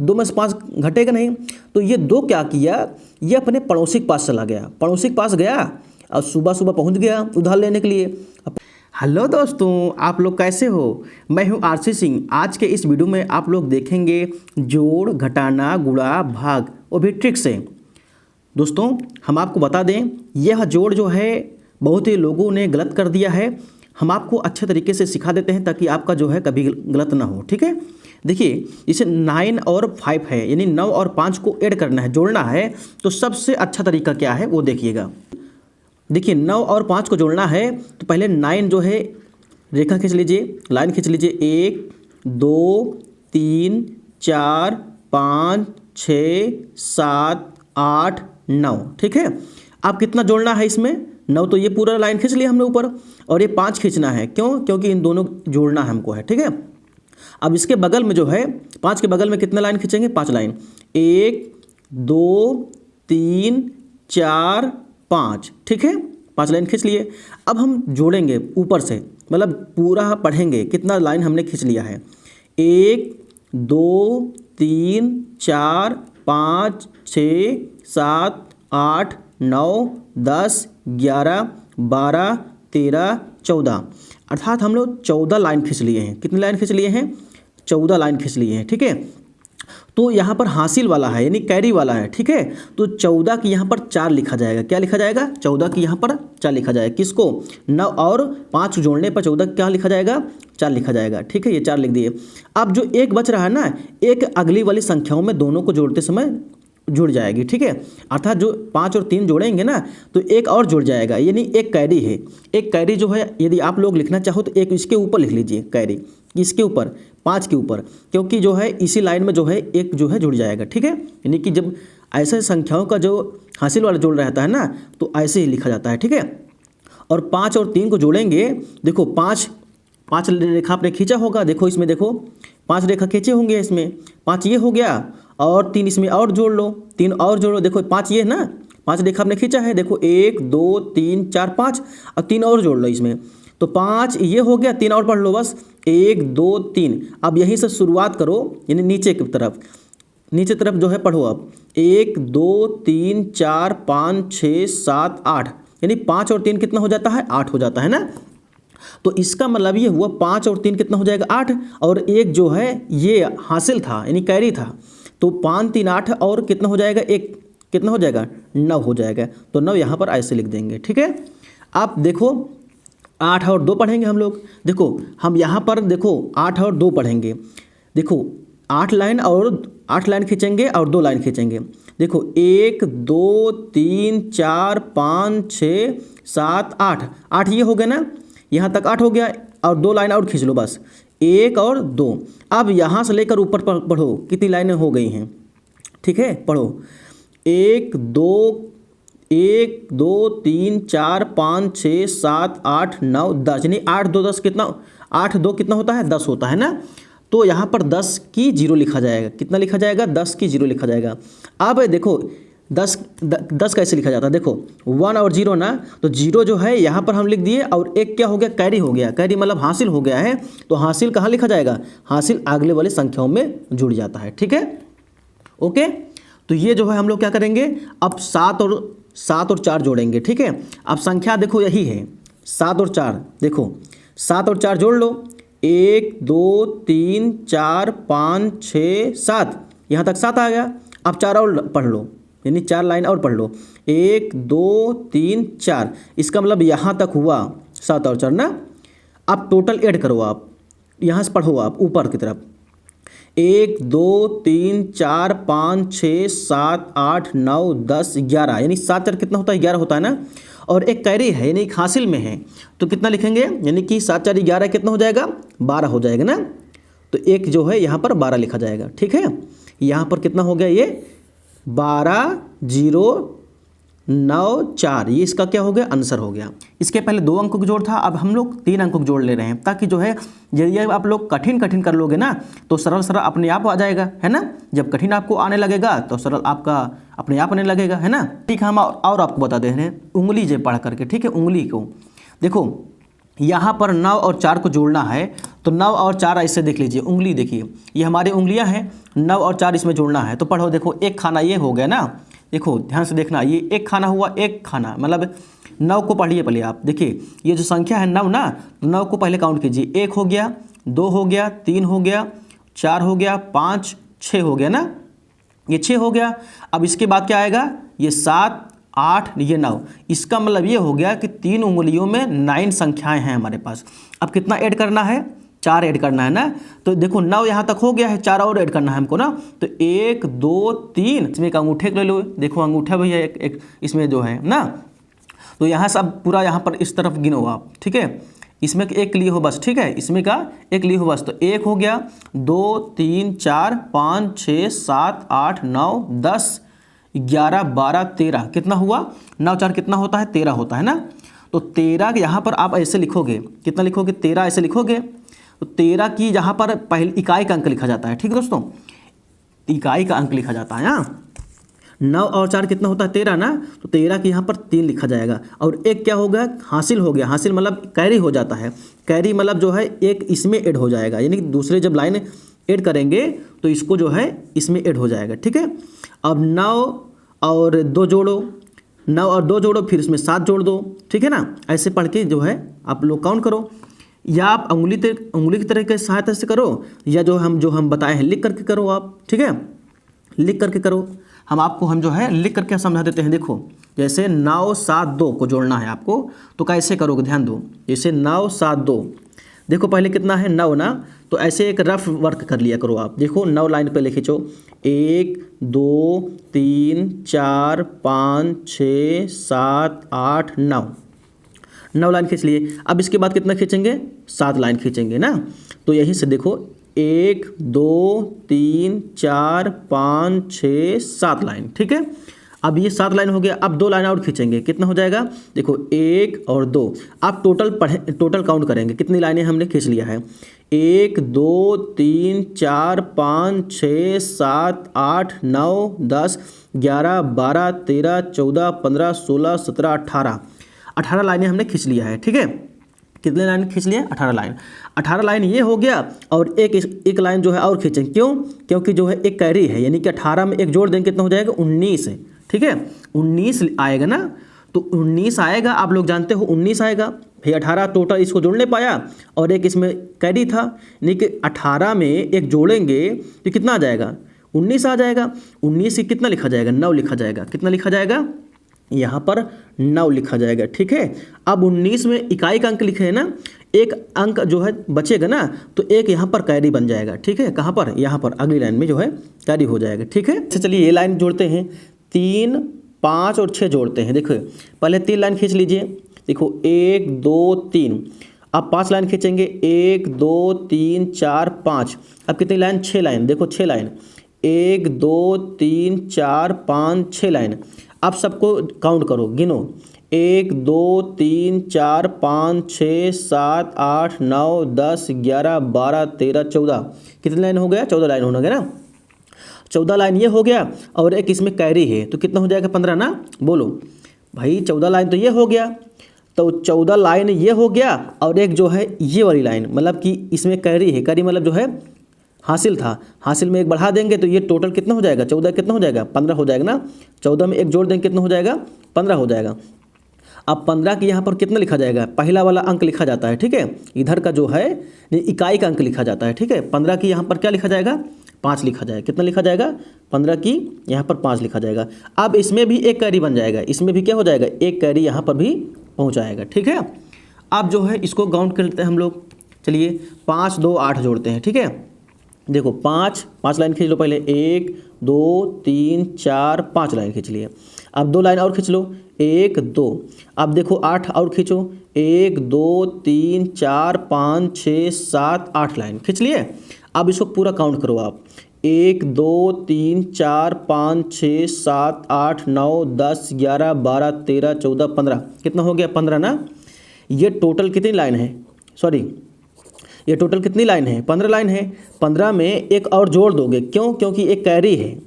2 में से 5 घटेगा नहीं। तो ये 2 क्या किया, ये अपने पड़ोसी के पास चला गया, पड़ोसी के पास गया और सुबह सुबह पहुंच गया उधार लेने के लिए। हेलो दोस्तों, आप लोग कैसे हो? मैं हूं आरसी सिंह। आज के इस वीडियो में आप लोग देखेंगे जोड़, घटाना, गुणा, भाग, वो भी ट्रिक से। दोस्तों हम आपको बता दें, यह जोड़ जो है बहुत ही लोगों ने गलत कर दिया है। हम आपको अच्छे तरीके से सिखा देते हैं ताकि आपका जो है कभी गलत ना हो। ठीक है, देखिए इसे 9 और 5 है, यानी 9 और 5 को ऐड करना है, जोड़ना है। तो सबसे अच्छा तरीका क्या है वो देखिएगा। देखिए 9 और 5 को जोड़ना है तो पहले 9 जो है रेखा खींच लीजिए, लाइन खींच लीजिए। 1 2 3 4 5 6 7 8 9। ठीक है, अब कितना जोड़ना है इसमें? 9 तो ये पूरा लाइन खींच लिया हमने ऊपर, और ये 5 खींचना है। क्यों? क्योंकि इन दोनों जोड़ना हमको है। ठीक है, अब इसके बगल में जो है 5 के बगल में कितना लाइन खींचेंगे? 5 लाइन। 1 2 3 4 5। ठीक है, 5 लाइन खींच लिए। अब हम जोड़ेंगे ऊपर से, मतलब पूरा पढ़ेंगे कितना लाइन हमने खींच लिया है। 1 2 3 4 5 6 7 8 9 10 11 12 13 14, अर्थात हम लोग 14 लाइन खींच लिए हैं। कितनी लाइन खींच लिए हैं? 14 लाइन खींच लिए हैं। ठीक है, तो यहाँ पर हासिल वाला है, यानी कैरी वाला है। ठीक है, तो 14 की यहाँ पर 4 लिखा जाएगा। क्या लिखा जाएगा? 14 की यहाँ पर 4 लिखा जाएगा। किसको? 9 और 5 जोड़ने पर 14 क्या लिखा जाएगा? 4 लिखा जाएगा। ठीक है, ये 4 लिख दिए। अब जो एक बच रहा है ना, एक अगली वाली संख्याओं में दोनों को जोड़ते समय जुड़ जाएगी। ठीक है, अर्थात जो 5 और 3 जोड़ेंगे ना तो एक और जुड़ जाएगा, यानी एक कैरी है। एक कैरी जो है, यदि आप लोग लिखना चाहो तो एक इसके ऊपर लिख लीजिए कैरी, इसके ऊपर 5 के ऊपर, क्योंकि जो है इसी लाइन में जो है एक जो है जुड़ जाएगा। ठीक है, यानी कि जब ऐसे संख्याओं का जो हासिल वाला जोड़ रहता है ना तो ऐसे ही लिखा जाता है। ठीक है, और 5 और 3 को जोड़ेंगे। देखो 5 रेखा आपने खींचा होगा, देखो इसमें देखो 5 रेखा खींचे होंगे इसमें। 5 ये हो गया और 3 इसमें और जोड़ लो, 3 और जोड़ लो। देखो 5 ये है ना, 5 रेखा आपने खींचा है। देखो 1 2 3 4 5 और 3 और जोड़ लो इसमें। तो 5 ये हो गया, 3 और पढ़ लो बस। 1 2 3। अब यहीं से शुरुआत करो, यानी नीचे की तरफ, नीचे तरफ जो है पढ़ो। अब 1 2 3 4 5 6 7 8, यानी 5 और 3 कितना हो जाता है? 8 हो जाता है ना। तो इसका मतलब ये हुआ 5 और 3 कितना हो जाएगा? 8। और एक जो है ये हासिल था, यानी कैरी था। तो 5 3 8 और कितना हो जाएगा? एक कितना हो जाएगा? 9 हो जाएगा। तो 9 यहाँ पर ऐसे लिख देंगे। ठीक है, आप देखो 8 और 2 पढ़ेंगे हम लोग। देखो हम यहाँ पर देखो 8 और 2 पढ़ेंगे। देखो 8 लाइन और 8 लाइन खींचेंगे और 2 लाइन खींचेंगे। देखो 1 2 3 4 5 6 7 8, 8 ये हो गया ना, यहाँ तक 8 हो गया, और 2 लाइन और खींच लो बस, 1 और 2। अब यहाँ से लेकर ऊपर पढ़ो कितनी लाइनें हो गई हैं। ठीक है, पढ़ो 1 2 3 4 5 6 7 8 9 10, यानी 8 2 10 कितना? 8 2 कितना होता है? 10 होता है ना। तो यहाँ पर 10 की 0 लिखा जाएगा। कितना लिखा जाएगा? 10 की 0 लिखा जाएगा। अब देखो 10 कैसे लिखा जाता है? देखो 1 और 0 ना, तो 0 जो है यहाँ पर हम लिख दिए, और एक क्या हो गया? कैरी हो गया। कैरी मतलब हासिल हो गया है। तो हासिल कहाँ लिखा जाएगा? हासिल अगले वाले संख्याओं में जुड़ जाता है। ठीक है, ओके। तो ये जो है हम लोग क्या करेंगे, अब 7 और 4 जोड़ेंगे। ठीक है, अब संख्या देखो यही है 7 और 4। देखो 7 और 4 जोड़ लो, 1 2 3 4 5 6 7, यहाँ तक 7 आ गया। अब 4 और पढ़ लो, यानी 4 लाइन और पढ़ लो। 1 2 3 4, इसका मतलब यहाँ तक हुआ 7 और 4 ना। अब टोटल ऐड करो, आप यहाँ से पढ़ो आप ऊपर की तरफ। 1 2 3 4 5 6 7 8 9 10 11, यानी 7 4 कितना होता है? 11 होता है ना। और एक कैरी है, यानी एक हासिल में है, तो कितना लिखेंगे? यानी कि 7 4 11 कितना हो जाएगा? 12 हो जाएगा ना। तो एक जो है यहाँ पर 12 लिखा जाएगा। ठीक है, यहाँ पर कितना हो गया? ये 12 0 9 4, ये इसका क्या हो गया? आंसर हो गया। इसके पहले 2 अंकों का जोड़ था, अब हम लोग 3 अंकों का जोड़ ले रहे हैं, ताकि जो है यदि आप लोग कठिन कर लोगे ना तो सरल अपने आप आ जाएगा, है ना। जब कठिन आपको आने लगेगा तो सरल आपका अपने आप आने लगेगा, है ना। ठीक है, हम और आपको बता दे रहे हैं उंगली जे पढ़ करके। ठीक है, उंगली को देखो यहाँ पर 9 और 4 को जोड़ना है, तो 9 और 4 ऐसे देख लीजिए, उंगली देखिए, ये हमारी उंगलियां हैं, 9 और 4 इसमें जोड़ना है। तो पढ़ो, देखो एक खाना ये हो गया ना, देखो ध्यान से देखना, ये एक खाना हुआ, एक खाना मतलब 9 को पढ़िए पहले आप, देखिए ये जो संख्या है 9 ना, 9 को पहले काउंट कीजिए, 1 हो गया, 2 हो गया, 3 हो गया, 4 हो गया, 5, 6 हो गया ना, ये 6 हो गया। अब इसके बाद क्या आएगा, ये 7, 8, ये 9। इसका मतलब ये हो गया कि 3 उंगलियों में 9 संख्याएं हैं हमारे पास। अब कितना ऐड करना है, 4 ऐड करना है ना। तो देखो 9 यहाँ तक हो गया है, 4 और ऐड करना है हमको ना। तो 1, 2, 3, इसमें एक अंगूठे ले लो, देखो अंगूठा भी है एक इसमें जो है ना। तो यहाँ सब पूरा यहाँ पर इस तरफ गिनो आप, ठीक है, इसमें एक लिए हो बस, ठीक है, इसमें का एक लिए हो बस। तो 1 हो गया, 2, 3, 4, 5, 6, 7, 8, 9, 10, 11, 12, 13, कितना हुआ, 9, 4 कितना होता है, 13 होता है ना। तो 13 यहाँ पर आप ऐसे लिखोगे, कितना लिखोगे, 13 ऐसे लिखोगे। तो 13 की यहाँ पर पहले इकाई का अंक लिखा जाता है, ठीक है दोस्तों, इकाई का अंक लिखा जाता है। यहाँ 9 और 4 कितना होता है, 13 ना। तो 13 की यहाँ पर 3 लिखा जाएगा। और एक क्या हो गया, हासिल हो गया, हासिल मतलब कैरी हो जाता है, कैरी मतलब जो है एक इसमें ऐड हो जाएगा, यानी कि दूसरे जब लाइन ऐड करेंगे तो इसको जो है इसमें ऐड हो जाएगा, ठीक है। अब 9 और 2 जोड़ो, 9 और 2 जोड़ो, फिर इसमें 7 जोड़ दो, ठीक है ना। ऐसे पढ़ के जो है आप लोग काउंट करो, या आप उंगली की तरह के सहायता से करो, या जो हम बताए हैं लिख करके करो आप, ठीक है, लिख करके करो। हम जो है लिख करके समझा देते हैं। देखो जैसे 9, 7, 2 को जोड़ना है आपको, तो कैसे करोगे, ध्यान दो। जैसे 9, 7, 2, देखो पहले कितना है 9 ना, तो ऐसे एक रफ वर्क कर लिया करो आप। देखो 9 लाइन पे खींचो, 1, 2, 3, 4, 5, 6, 7, 8, 9 लाइन खींच लिए। अब इसके बाद कितना खींचेंगे, 7 लाइन खींचेंगे ना। तो यहीं से देखो 1, 2, 3, 4, 5, 6, 7 लाइन, ठीक है। अब ये 7 लाइन हो गया। अब 2 लाइन और खींचेंगे, कितना हो जाएगा, देखो 1 और 2। आप टोटल काउंट करेंगे, कितनी लाइनें हमने खींच लिया है, 1, 2, 3, 4, 5, 6, 7, 8, 9, 10, 11, 12, 13, 14, 15, 16, 17, 18 लाइनें हमने खींच लिया है, ठीक है। कितने लाइन खींच लिए, 18 लाइन ये हो गया। और एक लाइन जो है और खींचें, क्यों, क्योंकि जो है एक कैरी है, यानी कि 18 में एक जोड़ देंगे, कितना हो जाएगा, 19 है, ठीक है, 19 आएगा ना। तो 19 आएगा, आप लोग जानते हो 19 आएगा भाई। 18 टोटल इसको जोड़ नहीं पाया, और एक इसमें कैरी था, यानी कि 18 में एक जोड़ेंगे तो कितना आ जाएगा, 19 आ जाएगा। 19 से कितना लिखा जाएगा, 9 लिखा जाएगा, कितना लिखा जाएगा, यहाँ पर 9 लिखा जाएगा, ठीक है। अब 19 में इकाई का अंक लिखे हैं ना, एक अंक जो है बचेगा ना, तो एक यहाँ पर कैरी बन जाएगा, ठीक है। कहाँ पर, यहाँ पर अगली लाइन में जो है कैरी हो जाएगा, ठीक है। अच्छा चलिए ये लाइन जोड़ते हैं, 3, 5 और 6 जोड़ते हैं। देखो पहले 3 लाइन खींच लीजिए, देखो 1, 2, 3। अब 5 लाइन खींचेंगे, 1, 2, 3, 4, 5। अब कितनी लाइन, 6 लाइन, देखो 6 लाइन, 1, 2, 3, 4, 5, 6 लाइन। अब सबको काउंट करो, गिनो, 1, 2, 3, 4, 5, 6, 7, 8, 9, 10, 11, 12, 13, 14। कितनी लाइन हो गया, 14 लाइन हो गया ना। 14 लाइन ये हो गया, और एक इसमें कैरी है, तो कितना हो जाएगा, 15 ना। बोलो भाई, 14 लाइन तो ये हो गया, तो 14 लाइन ये हो गया, और एक जो है ये वाली लाइन, मतलब कि इसमें कैरी है, कैरी मतलब जो है हासिल था, हासिल में एक बढ़ा देंगे तो ये टोटल कितना हो जाएगा, 14 कितना हो जाएगा, 15 हो जाएगा ना। 14 में एक जोड़ देंगे, कितना हो जाएगा, 15 हो जाएगा। अब 15 की यहाँ पर कितना लिखा जाएगा, पहला वाला अंक लिखा जाता है, ठीक है। इधर का जो है इकाई का अंक लिखा जाता है, ठीक है। 15 की यहाँ पर क्या लिखा जाएगा, 5 लिखा जाएगा, कितना लिखा जाएगा, 15 की यहाँ पर 5 लिखा जाएगा। अब इसमें भी एक कैरी बन जाएगा, इसमें भी क्या हो जाएगा, एक कैरी यहाँ पर भी पहुँच जाएगा, ठीक है। अब जो है इसको काउंट कर लेते हैं हम लोग। चलिए 5, 2, 8 जोड़ते हैं, ठीक है। देखो 5 लाइन खींच लो पहले, 1, 2, 3, 4, 5 लाइन खींच लिए। अब 2 लाइन और खींच लो, 1, 2। अब देखो 8 और खींचो, 1, 2, 3, 4, 5, 6, 7, 8 लाइन खींच लिए। अब इसको पूरा काउंट करो आप, 1, 2, 3, 4, 5, 6, 7, 8, 9, 10, 11, 12, 13, 14, 15। कितना हो गया, 15 ना। ये टोटल कितनी लाइन है, सॉरी ये टोटल कितनी लाइन है, 15 लाइन है। 15 में एक और जोड़ दोगे, क्यों, क्योंकि एक कैरी है,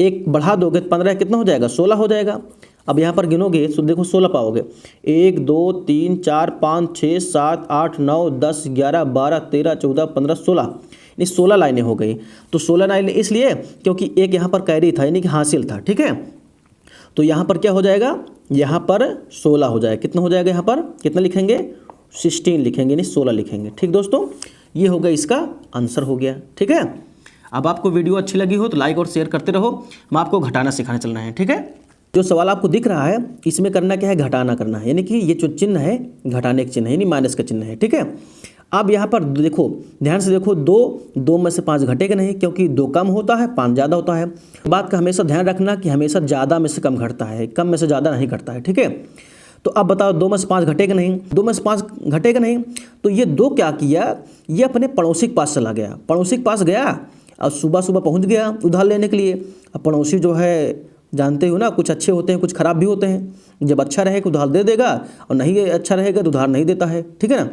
एक बढ़ा दोगे, 15 कितना हो जाएगा, 16 हो जाएगा। अब यहाँ पर गिनोगे तो देखो 16 पाओगे। 1 2 3 4 5 6 7 8 9 10 11 12 13 14 15 16, यानी 16 लाइनें हो गई। तो 16 लाइनें इसलिए क्योंकि एक यहाँ पर कैरी था, यानी कि हासिल था, ठीक है। तो यहाँ पर क्या हो जाएगा, यहाँ पर 16 हो जाएगा। कितना हो जाएगा, यहाँ पर कितना लिखेंगे, 16 लिखेंगे, यानी 16 लिखेंगे। ठीक दोस्तों, ये हो गया, इसका आंसर हो गया। ठीक है, अब आपको वीडियो अच्छी लगी हो तो लाइक और शेयर करते रहो। मैं आपको घटाना सिखाने चलना है। ठीक है, जो सवाल आपको दिख रहा है इसमें करना क्या है, घटाना करना है, यानी कि ये जो चिन्ह है घटाने का चिन्ह है, यानी माइनस का चिन्ह है। ठीक है, अब यहाँ पर देखो, ध्यान से देखो, 2 में से 5 घटेगा नहीं, क्योंकि 2 कम होता है, 5 ज़्यादा होता है। बात का हमेशा ध्यान रखना कि हमेशा ज़्यादा में से कम घटता है, कम में से ज़्यादा नहीं घटता है। ठीक है, तो अब बताओ 2 में से 5 घटेगा नहीं, 2 में से 5 घटेगा नहीं, तो ये 2 क्या किया, ये अपने पड़ोसी के पास चला गया। पड़ोसी के पास गया और सुबह सुबह पहुँच गया उधार लेने के लिए। अब पड़ोसी जो है जानते हो ना, कुछ अच्छे होते हैं, कुछ खराब भी होते हैं। जब अच्छा रहेगा उधार दे देगा, और नहीं अच्छा रहेगा तो उधार नहीं देता है। ठीक है ना,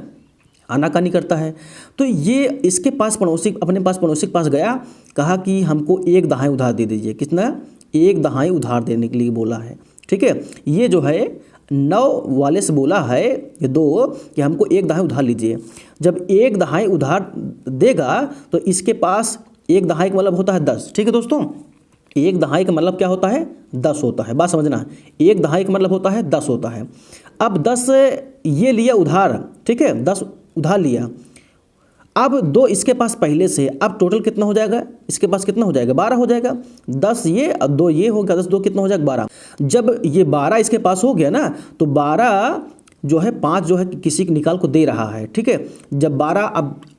आनाकानी करता है। तो ये इसके पास पड़ोसी, अपने पास पड़ोसी के पास गया, कहा कि हमको 1 दहाई उधार दे दीजिए। कितना, 1 दहाई उधार देने के लिए बोला है। ठीक है, ये जो है 9 वाले से बोला है ये 2 कि हमको 1 दहाई उधार लीजिए। जब 1 दहाई उधार देगा तो इसके पास 1 दहाई का मतलब होता है 10। ठीक है दोस्तों, 1 दहाई का मतलब क्या होता है, 10 होता है। बात समझना, 1 दहाई का मतलब होता है 10 होता है। अब 10 ये लिया उधार, ठीक है, 10 उधार लिया। अब 2 इसके पास पहले से, अब टोटल कितना हो जाएगा, इसके पास कितना हो जाएगा, 12 हो जाएगा। 10 ये और 2 ये हो गया, 10 2 कितना हो जाएगा, 12। जब ये 12 इसके पास हो गया ना, तो 12 जो है 5 जो है किसी के निकाल को दे रहा है। ठीक है, जब 12,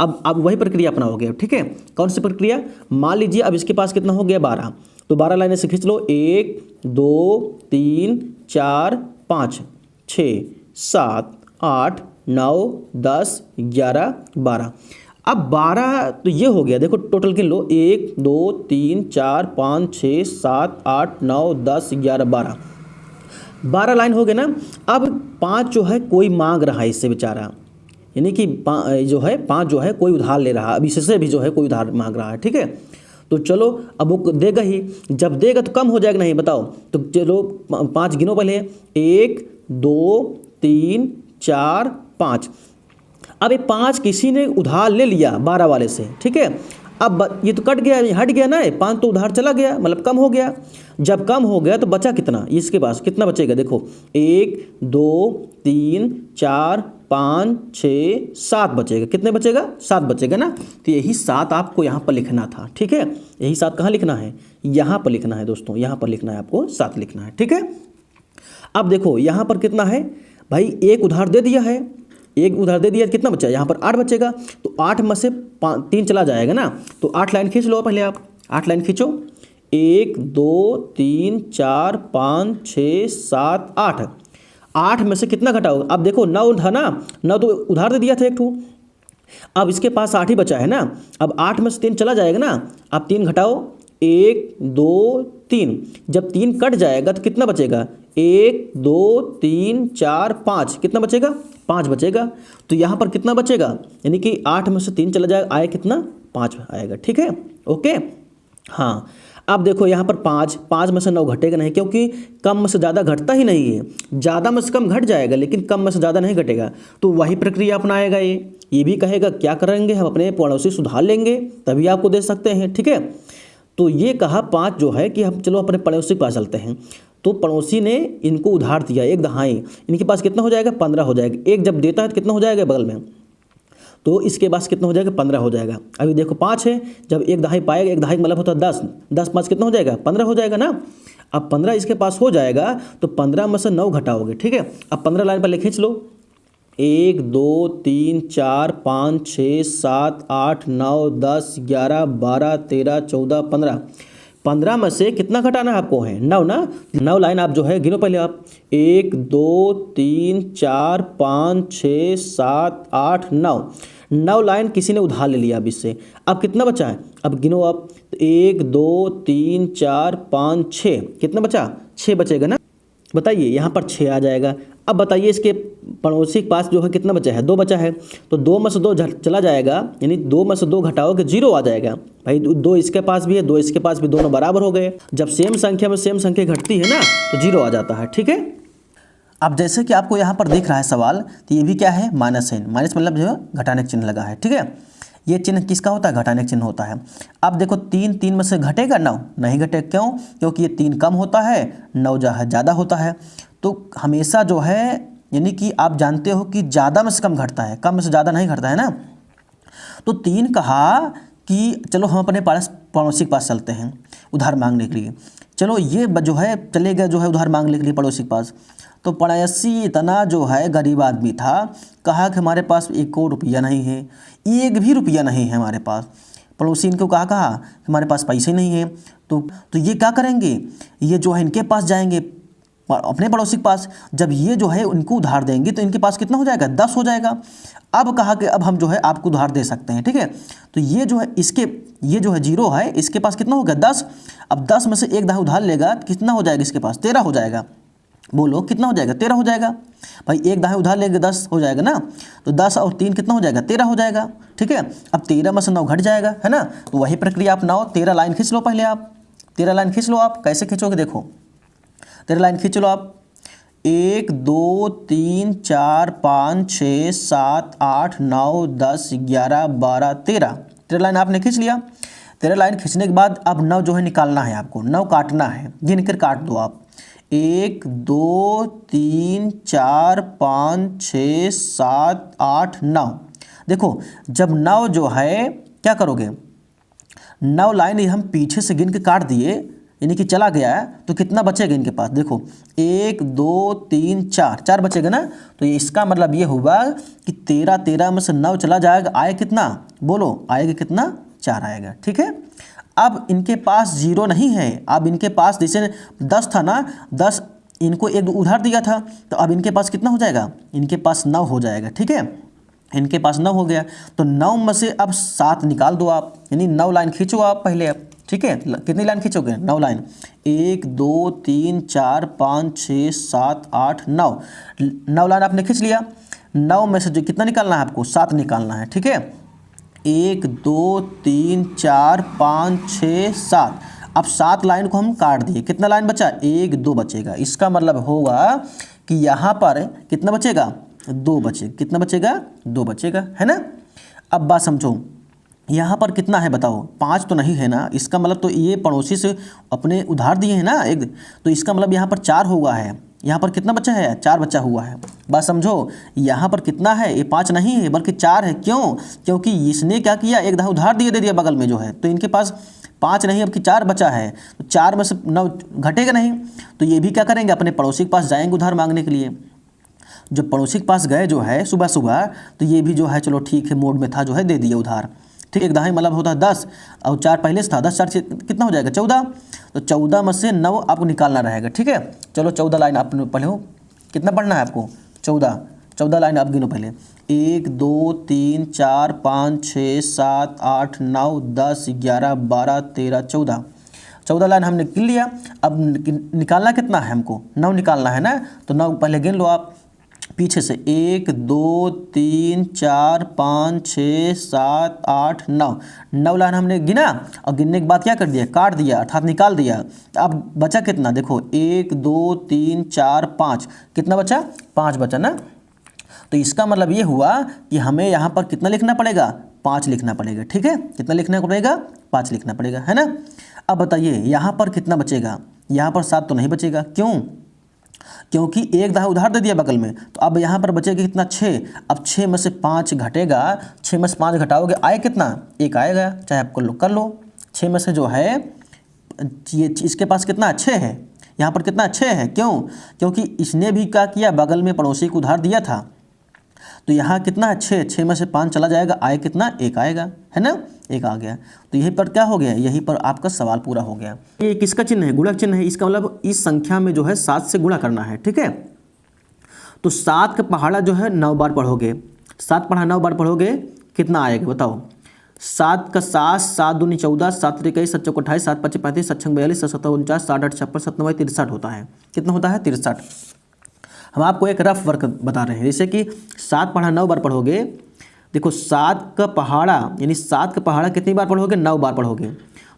अब वही प्रक्रिया अपना हो गया। ठीक है, कौन सी प्रक्रिया, मान लीजिए अब इसके पास कितना हो गया, 12, तो 12 लाइनें से खींच लो, 1 2 3 4 5 6 7 8 9 10 11 12। अब 12 तो ये हो गया, देखो टोटल गिन लो, 1 2 3 4 5 6 7 8 9 10 11 12, 12 लाइन हो गए ना। अब 5 जो है कोई मांग रहा है इससे बेचारा, यानी कि जो है 5 जो है कोई उधार ले रहा है, अब इससे भी जो है कोई उधार मांग रहा है। ठीक है, तो चलो अब वो देगा ही, जब देगा तो कम हो जाएगा नहीं, बताओ। तो चलो 5 गिनो पहले, 1 2 3 4 5। अब ये 5 किसी ने उधार ले लिया 12 वाले से। ठीक है, अब ये तो कट गया, हट गया ना, 5 तो उधार चला गया, मतलब कम हो गया। जब कम हो गया तो बचा कितना, इसके पास कितना बचेगा, देखो 1 2 3 4 5 6 7 बचेगा। कितने बचेगा, 7 बचेगा ना। तो यही 7 आपको यहाँ पर लिखना था। ठीक है, यही 7 कहाँ लिखना है, यहाँ पर लिखना है दोस्तों, यहाँ पर लिखना है, आपको 7 लिखना है। ठीक है, अब देखो यहाँ पर कितना है भाई, 1 उधार दे दिया है, 1 उधार दे दिया, कितना बचा, यहाँ पर 8 बचेगा। तो 8 में से 3 चला जाएगा ना, तो 8 लाइन खींच लो पहले आप, 8 लाइन खींचो, 1 2 3 4 5 6 7 8। 8 में से कितना घटाओ, अब देखो 9 था ना, 9 तो उधार दे दिया था 1 ठू, अब इसके पास 8 ही बचा है ना। अब 8 में से 3 चला जाएगा ना, अब 3 घटाओ, 1 2 3। जब 3 कट जाएगा तो कितना बचेगा, 1 2 3 4 5, कितना बचेगा, 5 बचेगा। तो यहाँ पर कितना बचेगा, यानी कि 8 में से 3 चला जाएगा, आया कितना, 5 आएगा। ठीक है, ओके। हाँ, अब देखो यहाँ पर 5 में से 9 घटेगा नहीं, क्योंकि कम में से ज़्यादा घटता ही नहीं है। ज़्यादा में से कम घट जाएगा, लेकिन कम में से ज़्यादा नहीं घटेगा। तो वही प्रक्रिया अपनाएगा ये भी कहेगा क्या करेंगे, हम अपने पड़ोसी से उधार लेंगे तभी आपको दे सकते हैं। ठीक है, तो ये कहा 5 जो है कि हम चलो अपने पड़ोसी के पास चलते हैं। तो पड़ोसी ने इनको उधार दिया 1 दहाई, इनके पास कितना हो जाएगा, 15 हो जाएगा। 1 जब देता है तो कितना हो जाएगा बगल में, तो इसके पास कितना हो जाएगा, 15 हो जाएगा। अभी देखो 5 है, जब 1 दहाई पाएगा, 1 दहाई का मतलब होता है 10, 10 5 कितना हो जाएगा, 15 हो जाएगा ना। अब 15 इसके पास हो जाएगा, तो 15 में से 9 घटाओगे। ठीक है, अब 15 लाइन पर खींच लो, 1 2 3 4 5 6 7 8 9 10 11 12 13 14 15। 15 में से कितना घटाना है आपको, है 9 ना। 9 लाइन आप जो है गिनो पहले आप, 1 2 3 4 5 6 7 8 9। 9 लाइन किसी ने उधार ले लिया अब इससे। अब कितना बचा है, अब गिनो आप, 1 2 3 4 5 6, कितना बचा, 6 बचेगा ना। बताइए यहाँ पर 6 आ जाएगा। अब बताइए इसके पड़ोसी के पास जो है कितना बचा है, 2 बचा है। तो 2 में से 2 चला जाएगा, यानी 2 में से 2 घटाओगे 0 आ जाएगा भाई। 2 इसके पास भी है, 2 इसके पास भी, दोनों बराबर हो गए। जब सेम संख्या में सेम संख्या घटती है ना तो 0 आ जाता है, ठीक है। अब जैसे कि आपको यहाँ पर दिख रहा है सवाल, तो ये भी क्या है, माइनस है। माइनस मतलब जो है घटाने का चिन्ह लगा है, ठीक है। ये चिन्ह किसका होता है, घटाने का चिन्ह होता है। अब देखो 3 में से घटेगा 9, नहीं घटेगा, क्यों, क्योंकि ये 3 कम होता है, 9 जो है ज़्यादा होता है। तो हमेशा जो है, यानी कि आप जानते हो कि ज़्यादा में से कम घटता है, कम में से ज़्यादा नहीं घटता है ना। तो 3 कहा कि चलो हम अपने पड़ोसी के पास चलते हैं उधार मांगने के लिए। चलो ये जो है चले गए जो है उधार मांगने के लिए पड़ोसी के पास। तो पड़ोसी इतना जो है गरीब आदमी था, कहा कि हमारे पास 1 रुपया नहीं है, 1 भी रुपया नहीं है हमारे पास। पड़ोसी इनको कहा हमारे पास पैसे नहीं है। तो ये क्या करेंगे, ये जो है इनके पास जाएंगे, अपने पड़ोसी के पास। जब ये जो है उनको उधार देंगे तो इनके पास कितना हो जाएगा, 10 हो जाएगा। अब कहा कि अब हम जो है आपको उधार दे सकते हैं, ठीक है। तो ये जो है ये जो है 0 है, इसके पास कितना होगा, 10। अब 10 में से 1 दाह उधार लेगा, कितना हो जाएगा इसके पास, 13 हो जाएगा। बोलो कितना हो जाएगा, 13 हो जाएगा भाई। 1 दाह उधार लेंगे 10 हो जाएगा ना। तो 10 और 3 कितना हो जाएगा, 13 हो जाएगा, ठीक है। अब 13 में से 9 घट जाएगा, है ना। तो वही प्रक्रिया आप 13 लाइन खींच लो पहले। आप 13 लाइन खींच लो। आप कैसे खींचोगे, देखो 13 लाइन खींच लो आप। 1 2 3 4 5 6 7 8 9 10 11 12 13 13 लाइन आपने खींच लिया। 13 लाइन खींचने के बाद अब 9 जो है निकालना है आपको, 9 काटना है, गिन कर काट दो आप। 1 2 3 4 5 6 7 8 9। देखो जब 9 जो है क्या करोगे, 9 लाइन हम पीछे से गिन के काट दिए, यानी कि चला गया है, तो कितना बचेगा इनके पास, देखो 1 2 3 4 बचेगा ना। तो इसका मतलब ये हुआ कि 13 में से 9 चला जाएगा, आए कितना, बोलो आएगा कितना, 4 आएगा, ठीक है। अब इनके पास 0 नहीं है। अब इनके पास जैसे 10 था ना, 10 इनको 1 उधार दिया था, तो अब इनके पास कितना हो जाएगा, इनके पास 9 हो जाएगा, ठीक है। इनके पास 9 हो गया। तो 9 में से अब 7 निकाल दो आप, यानी 9 लाइन खींचो आप पहले आप, ठीक है। कितनी लाइन खींचोगे, 9 लाइन। 1 2 3 4 5 6 7 8 9 लाइन आपने खींच लिया। 9 में से जो कितना निकालना है आपको, 7 निकालना है, ठीक है। 1 2 3 4 5 6 7। अब 7 लाइन को हम काट दिए, कितना लाइन बचा, 1 2 बचेगा। इसका मतलब होगा कि यहाँ पर कितना बचेगा, 2 बचेगा। कितना बचेगा, 2 बचेगा, है ना। अब बात समझो, यहाँ पर कितना है बताओ, 5 तो नहीं है ना। इसका मतलब तो ये पड़ोसी से अपने उधार दिए हैं ना 1, तो इसका मतलब यहाँ पर 4 हुआ है। यहाँ पर कितना बचा है, 4 बचा हुआ है। बात समझो, यहाँ पर कितना है, ये 5 नहीं है बल्कि 4 है। क्यों, क्योंकि इसने क्या किया, 1 दाह उधार दे दिया बगल में जो है, तो इनके पास 5 नहीं अब कि 4 बचा है। तो 4 में से 9 घटेगा नहीं। तो ये भी क्या करेंगे, अपने पड़ोसी के पास जाएंगे उधार मांगने के लिए। जब पड़ोसी के पास गए जो है सुबह सुबह, तो ये भी जो है चलो ठीक है मोड में था, जो है दे दिया उधार, ठीक। 1 दाही मतलब होता है 10 और 4 पहले से था, 10 4 से कितना हो जाएगा, 14। तो 14 में से 9 आपको निकालना रहेगा, ठीक है। चलो 14 लाइन आप पढ़े हो, कितना पढ़ना है आपको, 14 लाइन आप गिनो पहले। 1 2 3 4 5 6 7 8 9 10 11 12 13 14 लाइन हमने गिन लिया। अब निकालना कितना है हमको, 9 निकालना है ना। तो 9 पहले गिन लो आप पीछे से। 1 2 3 4 5 6 7 8 9 लाइन हमने गिना, और गिनने के बाद क्या कर दिया, काट दिया, अर्थात निकाल दिया। अब बचा कितना, देखो 1 2 3 4 5, कितना बचा, 5 बचा ना। तो इसका मतलब ये हुआ कि हमें यहाँ पर कितना लिखना पड़ेगा, 5 लिखना पड़ेगा, ठीक है। कितना लिखना पड़ेगा, 5 लिखना पड़ेगा, है ना। अब बताइए यहाँ पर कितना बचेगा, यहाँ पर 7 तो नहीं बचेगा। क्यों, क्योंकि 1 दाह उधार दे दिया बगल में। तो अब यहाँ पर बचेगा कितना, 6। अब 6 में से 5 घटेगा, 6 में से 5 घटाओगे आए कितना, 1 आएगा, चाहे आप कर लो। 6 में से जो है ये इसके पास कितना, 6 है। यहाँ पर कितना, 6 है। क्यों, क्योंकि इसने भी क्या किया, बगल में पड़ोसी को उधार दिया था। तो यहाँ कितना है, 6 में से 5 चला जाएगा, आए कितना, 1 आएगा, है ना, 1 आ गया। तो यहीं पर क्या हो गया, यहीं पर आपका सवाल पूरा हो गया। ये किसका चिन्ह है, गुणक चिन्ह है। इसका मतलब इस संख्या में जो है 7 से गुणा करना है, ठीक है। तो 7 का पहाड़ा जो है 9 बार पढ़ोगे, 7 पढ़ा 9 बार पढ़ोगे, कितना आएगा बताओ। 7 का 7, 7 दूनी 14, 7 3 21, 7 4 28, 7 5 35, 7 6 42, 7 7 49, 7 8 56, 7 9 63 होता है। कितना होता है, 63। हम आपको एक रफ वर्क बता रहे हैं, जैसे कि 7 पहाड़ा 9 बार पढ़ोगे। देखो 7 का पहाड़ा यानी 7 का पहाड़ा कितनी बार पढ़ोगे, 9 बार पढ़ोगे,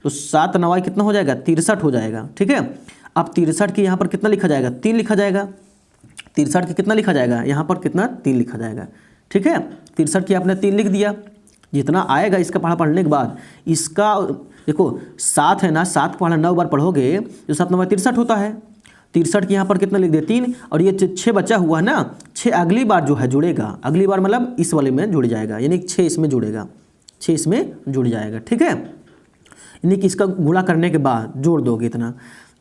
तो 7 9 कितना हो जाएगा, 63 हो जाएगा। ठीक है, अब 63 की यहाँ पर कितना लिखा जाएगा, 3 लिखा जाएगा। 63 की कितना लिखा जाएगा, यहाँ पर कितना 3 लिखा जाएगा। ठीक है, 63 की आपने 3 लिख दिया। जितना आएगा इसका पहाड़ा पढ़ने के बाद, इसका देखो 7 है ना, 7 पहाड़ा 9 बार पढ़ोगे जो 7 9 63 होता है। 63 की यहाँ पर कितना लिख दिया, 3, और ये 6 बचा हुआ है ना, 6 अगली बार जो है जुड़ेगा, अगली बार मतलब इस वाले में जुड़ जाएगा, यानी 6 इसमें जुड़ेगा, 6 इसमें जुड़ जाएगा। ठीक है, यानी कि इसका गुणा करने के बाद जोड़ दोगे इतना।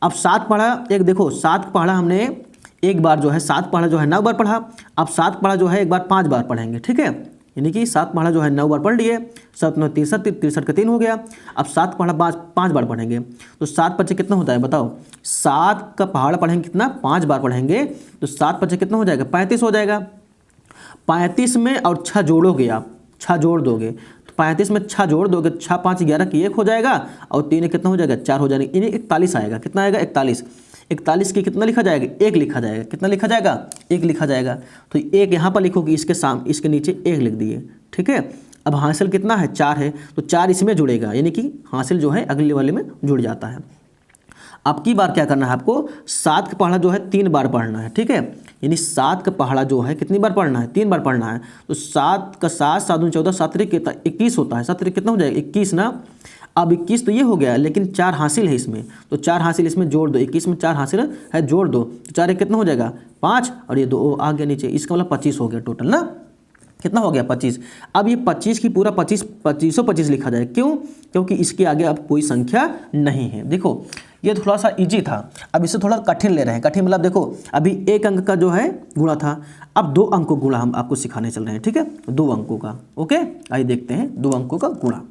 अब 7 पहाड़ा एक देखो, 7 पहाड़ा हमने एक बार जो है 7 पहाड़ा जो है 9 बार पढ़ा, अब 7 पहाड़ा जो है एक बार 5 बार पढ़ेंगे। ठीक है, यानी कि 7 पहाड़ा जो है 9 बार पढ़ लिए, 7 9 63, 63 का 3 हो गया। अब 7 पहाड़ा 5 बार पढ़ेंगे, तो 7 5 कितना होता है बताओ, 7 का पहाड़ा पढ़ेंगे कितना, 5 बार पढ़ेंगे, तो 7 5 कितना हो जाएगा, 35 हो जाएगा। 35 में और 6 जोड़ोगे आप, 6 जोड़ दोगे, तो 35 में 6 जोड़ दोगे, 6 5 11 की 1 हो जाएगा, और 3 कितना हो जाएगा, 4 हो जाएगा, यानी 41 आएगा। कितना आएगा, 41। 41 की कितना लिखा जाएगा, 1 लिखा जाएगा। कितना लिखा जाएगा, 1 लिखा जाएगा। तो 1 यहाँ पर लिखोगे, इसके नीचे 1 लिख दिए। ठीक है, अब हासिल कितना है, 4 है, तो 4 इसमें जुड़ेगा, यानी कि हासिल जो है अगले वाले में जुड़ जाता है। अब की बार क्या करना है आपको, 7 का पहाड़ा जो है 3 बार पढ़ना है। ठीक है, यानी 7 का पहाड़ा जो है कितनी बार पढ़ना है, 3 बार पढ़ना है। तो 7 का 7 7 दूनी 14, 7 कितना 21 होता है, 7 कितना हो जाएगा, 21 ना। अब 21 तो ये हो गया, लेकिन 4 हासिल है इसमें, तो 4 हासिल इसमें जोड़ दो, 21 में 4 हासिल है जोड़ दो, तो 4 कितना हो जाएगा, 5, और ये 2 आ गया नीचे, इसका मतलब 25 हो गया टोटल ना। कितना हो गया, 25। अब ये 25 की पूरा 25 लिखा जाए, क्यों, क्योंकि इसके आगे अब कोई संख्या नहीं है। देखो ये थोड़ा सा इजी था, अब इसे थोड़ा कठिन ले रहे हैं। कठिन मतलब देखो अभी 1 अंक का जो है गुणा था, अब 2 अंकों गुणा हम आपको सिखाने चल रहे हैं। ठीक है, 2 अंकों का। ओके, आइए देखते हैं 2 अंकों का गुणा।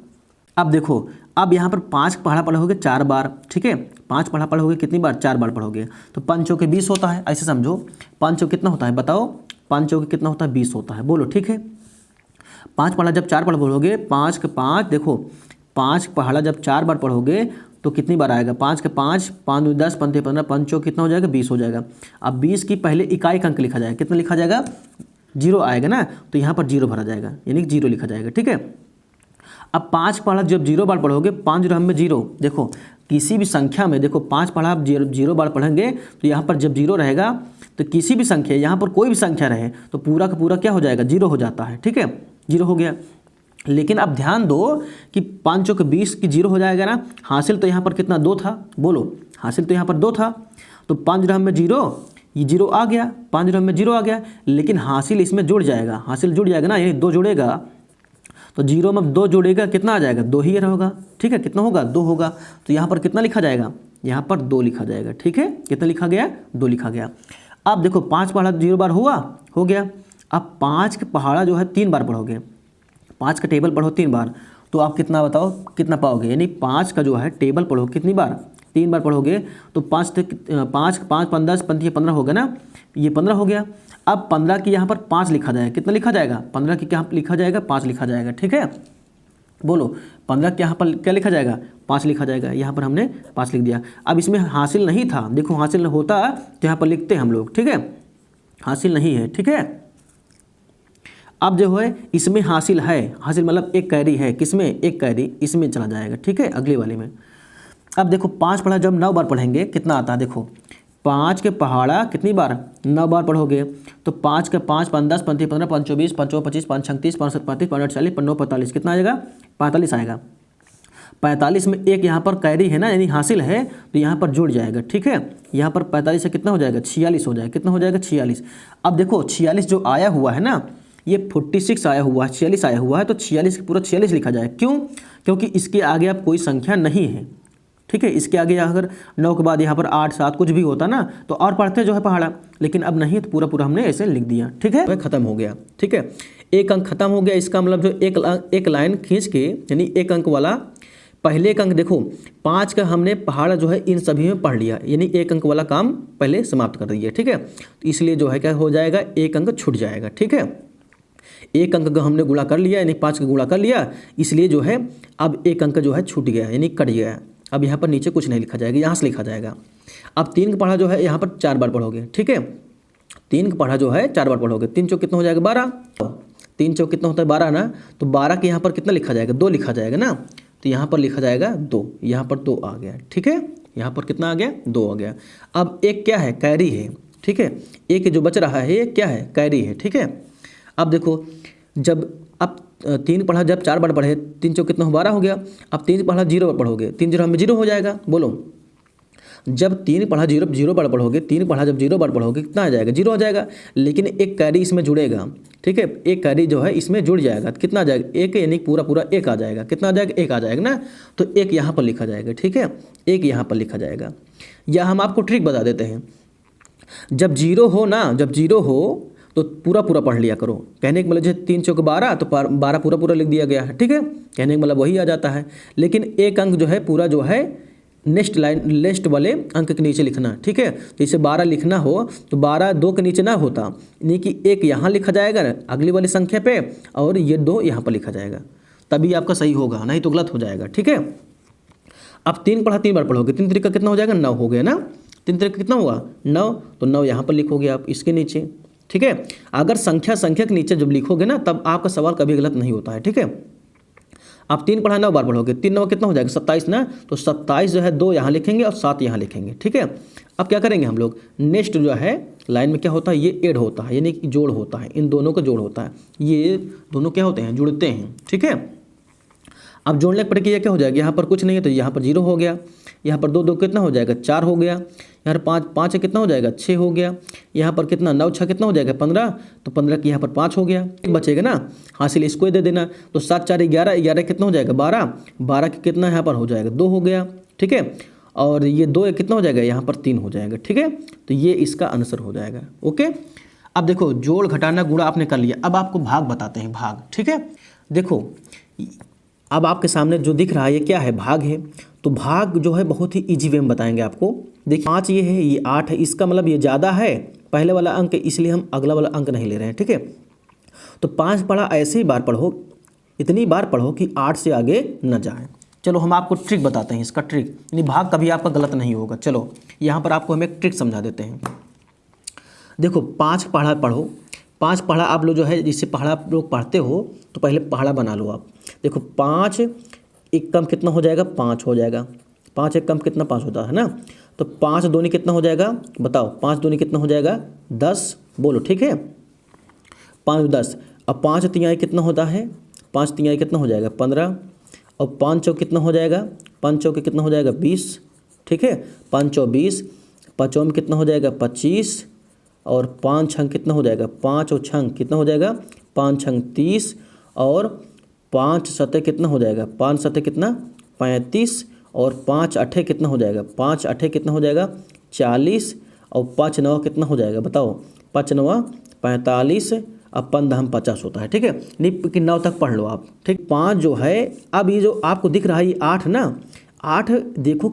अब देखो, अब यहाँ पर 5 पहाड़ा पढ़ोगे 4 बार। ठीक है, 5 पहाड़ा पढ़ोगे कितनी बार, 4 बार पढ़ोगे, तो 5 चौके 20 होता है, ऐसे समझो। 5 चौके कितना होता है बताओ, 5 चौके कितना होता है, 20 होता है, बोलो। ठीक है, 5 पहाड़ा जब 4 बार पढ़ोगे, 5 के 5 देखो, 5 पहाड़ा जब 4 बार पढ़ोगे तो कितनी बार आएगा, 5 के 5 5 2 10 5 15 5 चौके कितना हो जाएगा, 20 हो जाएगा। अब 20 की पहले इकाई का अंक लिखा जाएगा, कितना लिखा जाएगा, 0 आएगा ना, तो यहाँ पर 0 भरा जाएगा, यानी 0 लिखा जाएगा। ठीक है, अब 5 पहाड़ा जब 0 बार पढ़ोगे, 5 0 में 0, देखो किसी भी संख्या में देखो 5 पहाड़ा आप 0 बार पढ़ेंगे, तो यहाँ पर जब 0 रहेगा तो किसी भी संख्या, यहाँ पर कोई भी संख्या रहे तो पूरा का पूरा क्या हो जाएगा, 0 हो जाता है। ठीक है, 0 हो गया। लेकिन अब ध्यान दो कि 5 चौके 20 की 0 हो जाएगा ना, हासिल तो यहाँ पर कितना 2 था, बोलो, हासिल तो यहाँ पर 2 था, तो 5 0 में 0, ये 0 आ गया, 5 0 में 0 आ गया, लेकिन हासिल इसमें जुड़ जाएगा, हासिल जुड़ जाएगा ना, यानी 2 जुड़ेगा, तो 0 में 2 जुड़ेगा, कितना आ जाएगा, 2 ही होगा। ठीक है, कितना होगा, 2 होगा, तो यहाँ पर कितना लिखा जाएगा, यहाँ पर 2 लिखा जाएगा। ठीक है, कितना लिखा गया, 2 लिखा गया। अब देखो 5 पहाड़ा 0 बार हुआ, हो गया। अब 5 के पहाड़ा जो है 3 बार पढ़ोगे, 5 का टेबल पढ़ो 3 बार, तो आप कितना बताओ, कितना पाओगे, यानी 5 का जो है टेबल पढ़ो कितनी बार, 3 बार पढ़ोगे, तो 5 5 5 15 हो गया ना, ये 15 हो गया। अब 15 की यहाँ पर 5 लिखा जाएगा, कितना लिखा जाएगा, 15 की क्या लिखा जाएगा, 5 लिखा जाएगा। ठीक है, बोलो, 15 के यहाँ पर क्या लिखा जाएगा, 5 लिखा जाएगा, यहाँ पर हमने 5 लिख दिया। अब इसमें हासिल नहीं था, देखो हासिल होता तो यहाँ पर लिखते हम लोग। ठीक है, हासिल नहीं है। ठीक है, अब जो है इसमें हासिल है, हासिल मतलब एक कैरी है, किसमें, एक कैरी इसमें चला जाएगा। ठीक है, अगले वाले में। अब देखो 5 पहाड़ा जब 9 बार पढ़ेंगे कितना आता है, देखो 5 के पहाड़ा कितनी बार, 9 बार पढ़ोगे, तो 5 के 5 5 10 15 15 5 24 5 25 5 36 5 7 35 5 8 40 5 9 45 कितना आएगा, 45 आएगा। 45 में एक यहाँ पर कैरी है ना, यानी हासिल है, तो यहाँ पर जुड़ जाएगा। ठीक है, यहाँ पर 45 से कितना हो जाएगा, 46 हो जाएगा। कितना हो जाएगा, 46। अब देखो 46 जो आया हुआ है ना, ये 46 आया हुआ है, 46 आया हुआ है, तो 46 पूरा 46 लिखा जाए, क्यों, क्योंकि इसके आगे अब कोई संख्या नहीं है। ठीक है, इसके आगे अगर 9 के बाद यहाँ पर 8 7 कुछ भी होता ना, तो और पढ़ते जो है पहाड़ा, लेकिन अब नहीं, तो पूरा पूरा हमने ऐसे लिख दिया। ठीक है, खत्म हो गया। ठीक है, 1 अंक खत्म हो गया, इसका मतलब जो एक लाइन खींच के, यानी 1 अंक वाला पहले एक अंक, देखो 5 का हमने पहाड़ा जो है इन सभी में पढ़ लिया, यानी 1 अंक वाला काम पहले समाप्त कर दिया। ठीक है, तो इसलिए जो है क्या हो जाएगा, 1 अंक छूट जाएगा। ठीक है, 1 अंक का हमने गुणा कर लिया, यानी 5 का गुणा कर लिया, इसलिए जो है अब 1 अंक जो है छूट गया, यानी कट गया। अब यहाँ पर नीचे कुछ नहीं लिखा जाएगा, यहाँ से लिखा जाएगा। अब 3 का पढ़ा जो है यहाँ पर 4 बार पढ़ोगे। ठीक है, 3 का पढ़ा जो है 4 बार पढ़ोगे, 3 चौक कितना हो जाएगा 12, 3 चौक कितना होता है 12 ना, तो 12 के यहाँ पर कितना लिखा जाएगा 2 लिखा जाएगा ना, तो यहाँ पर लिखा जाएगा 2, यहाँ पर 2 आ गया, ठीक है, यहाँ पर कितना आ गया 2 आ गया। अब एक क्या है कैरी है, ठीक है, एक जो बच रहा है ये क्या है कैरी है, ठीक है। अब देखो जब अब 3 पढ़ा जब 4 बार पढ़े, 3 चौक कितना 12 हो गया, अब 3 पढ़ा 0 बार पढ़ोगे, 3 0 में 0 हो जाएगा, बोलो जब 3 पढ़ा 0 बार पढ़ोगे, 3 पढ़ा जब 0 बार पढ़ोगे कितना आ जाएगा 0 हो जाएगा, लेकिन एक कैरी इसमें जुड़ेगा, ठीक है, एक कैरी जो है इसमें जुड़ जाएगा, कितना आ जाएगा 1 यानी पूरा पूरा 1 आ जाएगा, कितना आ जाएगा 1 आ जाएगा ना, तो 1 यहाँ पर लिखा जाएगा, ठीक है, 1 यहाँ पर लिखा जाएगा। या हम आपको ट्रिक बता देते हैं, जब 0 हो ना, जब 0 हो तो पूरा पूरा पढ़ लिया करो, कहने का मतलब जैसे 3 चौक 12 तो 12 पूरा पूरा लिख दिया गया है, ठीक है, कहने का मतलब वही आ जाता है, लेकिन एक अंक जो है पूरा जो है नेक्स्ट वाले अंक के नीचे लिखना, ठीक है, जैसे 12 लिखना हो तो 12 2 के नीचे ना होता, यानी कि 1 यहाँ लिखा जाएगा अगली वाली संख्या पे और ये 2 यहाँ पर लिखा जाएगा, तभी आपका सही होगा, नहीं तो गलत हो जाएगा, ठीक है। अब 3 पढ़ा 3 बार पढ़ोगे, 3 तरीका कितना हो जाएगा 9 हो गया ना, 3 तरीका कितना हुआ 9, तो 9 यहाँ पर लिखोगे आप इसके नीचे, ठीक है। अगर संख्या के नीचे जब लिखोगे ना तब आपका सवाल कभी गलत नहीं होता है, ठीक है। आप 3 पढ़ा 9 बार पढ़ोगे, 3 9 कितना हो जाएगा 27 ना, तो 27 जो है 2 यहाँ लिखेंगे और 7 यहाँ लिखेंगे, ठीक है। अब क्या करेंगे हम लोग, नेक्स्ट जो है लाइन में क्या होता है ये ऐड होता है, यानी कि जोड़ होता है, इन दोनों का जोड़ होता है, ये दोनों क्या होते हैं जुड़ते हैं, ठीक है। अब जोड़ने की प्रक्रिया क्या हो जाएगी, यहाँ पर कुछ नहीं है तो यहाँ पर 0 हो गया, यहाँ पर 2 2 कितना हो जाएगा 4 हो गया, यहाँ पर 5 कितना हो जाएगा 6 हो गया, यहाँ पर कितना 9 6 कितना हो जाएगा 15, तो 15 की यहाँ पर 5 हो गया, एक बचेगा ना, हासिल इसको ही दे देना, तो 7 4 11 11 कितना हो जाएगा 12, 12 की कितना यहाँ पर हो जाएगा 2 हो गया, ठीक है, और ये 2 कितना हो जाएगा यहाँ पर 3 हो जाएगा, ठीक है, तो ये इसका आंसर हो जाएगा, ओके। अब देखो जोड़ घटाना गुणा आपने कर लिया, अब आपको भाग बताते हैं, भाग, ठीक है। देखो अब आपके सामने जो दिख रहा है ये क्या है भाग है, तो भाग जो है बहुत ही इजी वे में बताएंगे आपको। देखिए 5 ये है, ये 8 है, इसका मतलब ये ज़्यादा है पहले वाला अंक, इसलिए हम अगला वाला अंक नहीं ले रहे हैं, ठीक है। तो 5 पढ़ा ऐसे ही बार पढ़ो, इतनी बार पढ़ो कि 8 से आगे न जाए। चलो हम आपको ट्रिक बताते हैं, इसका ट्रिक, यानी भाग कभी आपका गलत नहीं होगा। चलो यहाँ पर आपको हम एक ट्रिक समझा देते हैं। देखो 5 पढ़ा पढ़ो, 5 पढ़ा आप लोग जो है जिससे पढ़ा आप लोग पढ़ते हो तो पहले पढ़ा बना लो आप। देखो 5 एक कम कितना हो जाएगा 5 हो जाएगा, 5 एक कम कितना 5 होता है ना, तो 5 दूनी कितना हो जाएगा बताओ, 5 दूनी कितना हो जाएगा 10, बोलो ठीक है, 5 10। अब 5 तिहाई कितना होता है, 5 तिहाई कितना हो जाएगा 15, और 5 चौक कितना हो जाएगा, 5 चौक कितना हो जाएगा 20, ठीक है, 5 चौक 20, 5 में कितना हो जाएगा 25, और 5 छंग कितना हो जाएगा 5 और छंग कितना हो जाएगा 5 छंग 30, और 5 सतह कितना हो जाएगा 5 सतह कितना 35, और 5 अठे कितना हो जाएगा 5 अठे कितना हो जाएगा 40, और 5 नौ कितना हो जाएगा बताओ 5 नौ 45, अब 5 दहम 50 होता है, ठीक है। नहीं कि 9 तक पढ़ लो आप, ठीक। 5 जो है, अब ये जो आपको दिख रहा है ये 8 ना, 8 देखो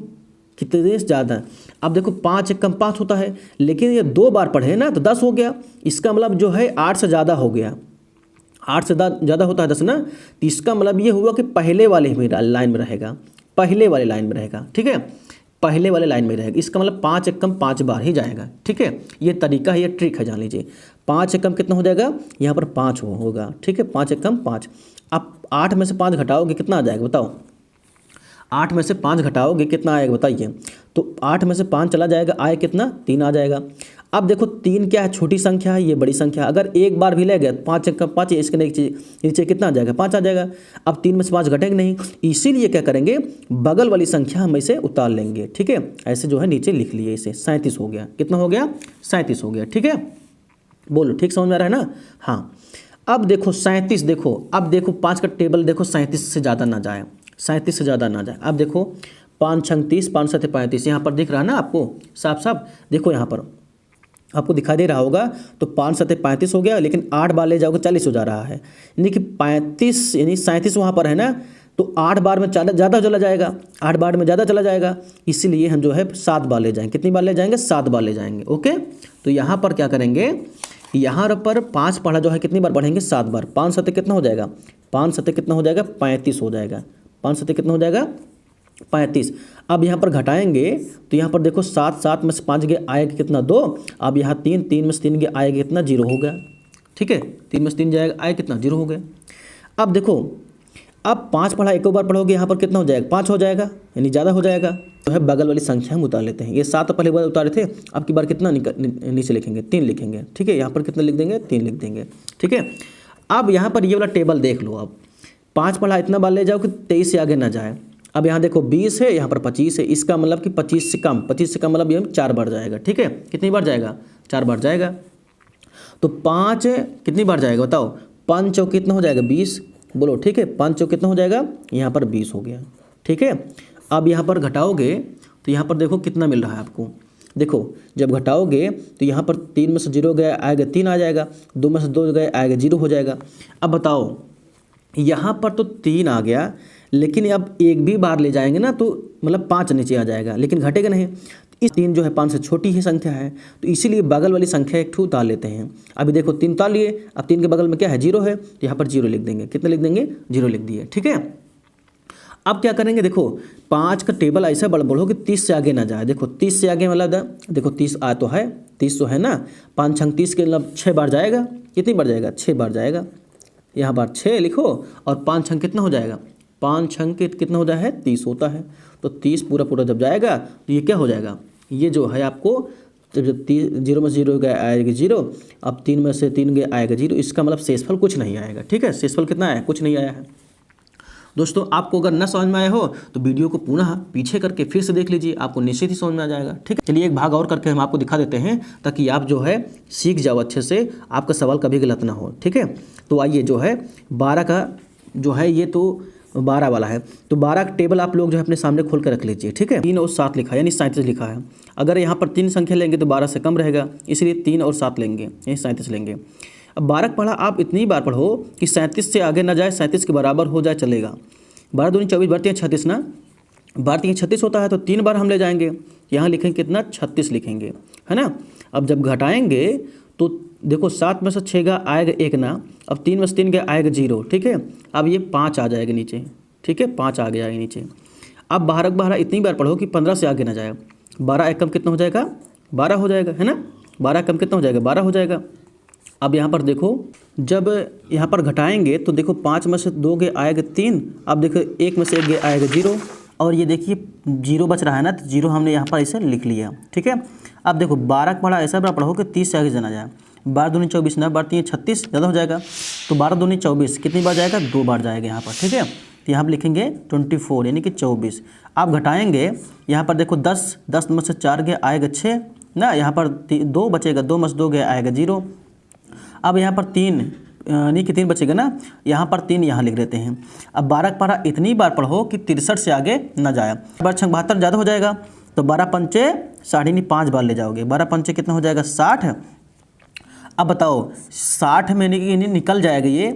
कितने ज़्यादा। अब देखो 5 एक कम 5 होता है, लेकिन ये 2 बार पढ़े ना तो 10 हो गया, इसका मतलब जो है 8 से ज़्यादा हो गया, 8 से ज़्यादा होता है 10 ना, तो इसका मतलब ये हुआ कि पहले वाले में लाइन में रहेगा, पहले वाले लाइन में रहेगा, ठीक है, पहले वाले लाइन में रहेगा, इसका मतलब 5 एक कम 5 बार ही जाएगा, ठीक है। ये तरीका है, ये ट्रिक है, जान लीजिए। 5 एक कम कितना हो जाएगा यहाँ पर 5 होगा, ठीक है, 5 एक कम 5। अब 8 में से 5 घटाओगे कितना आ जाएगा बताओ, 8 में से 5 घटाओगे कितना आएगा बताइए, तो 8 में से 5 चला जाएगा, आए कितना 3 आ जाएगा। अब देखो 3 क्या है, छोटी संख्या है, ये बड़ी संख्या है, अगर एक बार भी ले गया 5 एक कम 5, इसके नीचे कितना आ जाएगा 5 आ जाएगा। अब 3 में से 5 घटेंगे नहीं, इसीलिए क्या करेंगे बगल वाली संख्या हम इसे उतार लेंगे, ठीक है, ऐसे जो है नीचे लिख लिए, इसे 37 हो गया, कितना हो गया 37 हो गया, ठीक है। बोलो ठीक समझ में आ रहा है ना, हाँ। अब देखो 37, देखो अब देखो 5 का टेबल देखो 37 से ज़्यादा ना जाए, 37 से ज़्यादा ना जाए। अब देखो 5 छंग 30, 5 सतह 35, यहाँ पर दिख रहा है ना आपको साफ साफ, देखो यहाँ पर आपको दिखाई दे रहा होगा, तो 5 सतह 35 हो गया, लेकिन 8 बार ले जाओगे 40 हो जा रहा है, यानी कि 35 यानी 37 वहाँ पर है ना, तो 8 बार में ज़्यादा चला जाएगा, 8 बार में ज़्यादा चला जाएगा, इसीलिए हम जो है 7 बार ले जाएंगे। कितनी बार ले जाएंगे 7 बार ले जाएंगे, ओके। तो यहाँ पर क्या करेंगे, यहाँ पर 5 पढ़ा जो है कितनी बार पढ़ेंगे 7 बार, 5 सतह कितना हो जाएगा 5 सतह कितना हो जाएगा 35 हो जाएगा, 5 सतह कितना हो जाएगा 35। अब यहाँ पर घटाएंगे तो यहाँ पर देखो 7, 7 में से 5 गए आएगा कितना 2। अब यहाँ 3, 3 में से 3 गए आएगा कितना 0 हो गया। ठीक है, 3 में से 3 जाएगा आएगा कितना 0 हो गया। अब देखो, अब 5 पढ़ा एक बार पढ़ोगे यहाँ पर कितना हो जाएगा 5 हो जाएगा, यानी ज़्यादा हो जाएगा। तो है बगल वाली संख्या हम उतार लेते हैं। ये 7 पहले बार उतारे थे, अब की बार कितना नीचे लिखेंगे 3 लिखेंगे। ठीक है, यहाँ पर कितना लिख देंगे 3 लिख देंगे। ठीक है, अब यहाँ पर ये वाला टेबल देख लो। अब 5 पढ़ा इतना बार ले जाओ कि 23 से आगे ना जाए। अब यहाँ देखो 20 है, यहाँ पर 25 है, इसका मतलब कि 25 से कम मतलब ये 4 बार जाएगा। ठीक है, कितनी बार जाएगा 4 बार जाएगा। तो 5 कितनी बार जाएगा बताओ, 5 चौक कितना हो जाएगा 20, बोलो। ठीक है, 5 चौक कितना हो जाएगा, यहाँ पर 20 हो गया। ठीक है, अब यहाँ पर घटाओगे तो यहाँ पर देखो कितना मिल रहा है आपको। देखो जब घटाओगे तो यहाँ पर 3 में से 0 गया आएगा 3 आ जाएगा, 2 में से 2 गए आएगा 0 हो जाएगा। अब बताओ यहाँ पर तो 3 आ गया, लेकिन अब एक भी बार ले जाएंगे ना तो मतलब 5 नीचे आ जाएगा, लेकिन घटेगा नहीं। इस 3 जो है 5 से छोटी ही संख्या है, तो इसीलिए बगल वाली संख्या एक ठू उतार लेते हैं। अभी देखो 3 उतार लिए, अब 3 के बगल में क्या है 0 है, तो यहाँ पर 0 लिख देंगे। कितना लिख देंगे 0 लिख दिए। ठीक है, अब क्या करेंगे, देखो 5 का टेबल ऐसा बढ़ो कि 30 से आगे ना जाए। देखो 30 से आगे मतलब देखो 30 आ तो है, 30 तो है ना, 5 छंग 30 के मतलब 6 बार जाएगा। कितनी बार जाएगा 6 बार जाएगा। यहाँ पर 6 लिखो और 5 छंग कितना हो जाएगा, 5 छंग कितना हो जाए है 30 होता है। तो 30 पूरा जब जाएगा तो ये क्या हो जाएगा, ये जो है आपको जब 0 में से 0 गए आएगा 0, अब 3 में से 3 गए आएगा 0, इसका मतलब शेषफल कुछ नहीं आएगा। ठीक है, शेषफल कितना आया, कुछ नहीं आया है। दोस्तों आपको अगर न समझ में आया हो तो वीडियो को पुनः पीछे करके फिर से देख लीजिए, आपको निश्चित ही समझ में आ जाएगा। ठीक है, चलिए एक भाग और करके हम आपको दिखा देते हैं, ताकि आप जो है सीख जाओ अच्छे से, आपका सवाल कभी गलत ना हो। ठीक है, तो आइए जो है 12 का जो है, ये तो 12 वाला है, तो 12 का टेबल आप लोग जो है अपने सामने खोल कर रख लीजिए। ठीक है, 3 और 7 लिखा है, यानी 37 लिखा है। अगर यहाँ पर 3 संख्या लेंगे तो 12 से कम रहेगा, इसलिए 3 और 7 लेंगे, यानी 37 लेंगे। अब 12 पढ़ा आप इतनी बार पढ़ो कि 37 से आगे ना जाए, 37 के बराबर हो जाए चलेगा। 12 दूनी 24, 12 36 ना, 12 36 होता है, तो 3 बार हम ले जाएंगे। यहाँ लिखेंगे कितना 36 लिखेंगे, है ना। अब जब घटाएंगे तो देखो 7 में से 6 का आएगा 1 ना, अब 3 में से 3 का आएगा 0। ठीक है, अब ये 5 आ जाएगा नीचे। ठीक है, 5 आ गया नीचे। अब 12 इतनी बार पढ़ो कि 15 से आगे ना जाए। 12 एक कम कितना हो जाएगा 12 हो जाएगा, है ना। 12 कम कितना हो जाएगा 12 हो जाएगा। अब यहाँ पर देखो जब यहाँ पर घटाएंगे तो देखो 5 में से 2 गए आएगा 3, अब देखो 1 में से 1 गए आएगा 0, और ये देखिए 0 बच रहा है ना, तो 0 हमने यहाँ पर ऐसे लिख लिया। ठीक है, अब देखो 12 का पढ़ा ऐसा बड़ा पढ़ो कि 30 से आगे जाना जाए। 12 दूनी 24 ना, 12 36 ज़्यादा हो जाएगा, तो 12 दूनी 24 कितनी बार जाएगा 2 बार जाएगा यहाँ पर। ठीक है, तो यहाँ पर लिखेंगे 24 यानी कि 24। आप घटाएंगे यहाँ पर देखो 10 में से 4 गए आएगा 6 ना, यहाँ पर 2 बचेगा, 2 में से 2 गए आएगा 0। अब यहाँ पर 3 नहीं कि 3 बचेगा ना, यहाँ पर 3 यहाँ लिख देते हैं। अब 12 का पढ़ा इतनी बार पढ़ो कि 63 से आगे ना जाए। 12×72 ज़्यादा हो जाएगा, तो 12 पंचे 5.5 5 बार ले जाओगे। 12 पंचे कितना हो जाएगा 60। अब बताओ 60 में निकल जाएगा ये,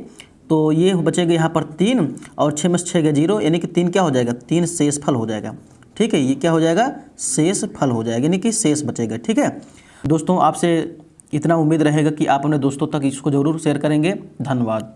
तो ये बचेगा यहाँ पर 3, और 6 में से 6 गया 0, यानी कि 3 क्या हो जाएगा 3 शेषफल हो जाएगा। ठीक है, ये क्या हो जाएगा शेषफल हो जाएगा, यानी कि शेष बचेगा। ठीक है दोस्तों, आपसे इतना उम्मीद रहेगा कि आप अपने दोस्तों तक इसको ज़रूर शेयर करेंगे। धन्यवाद।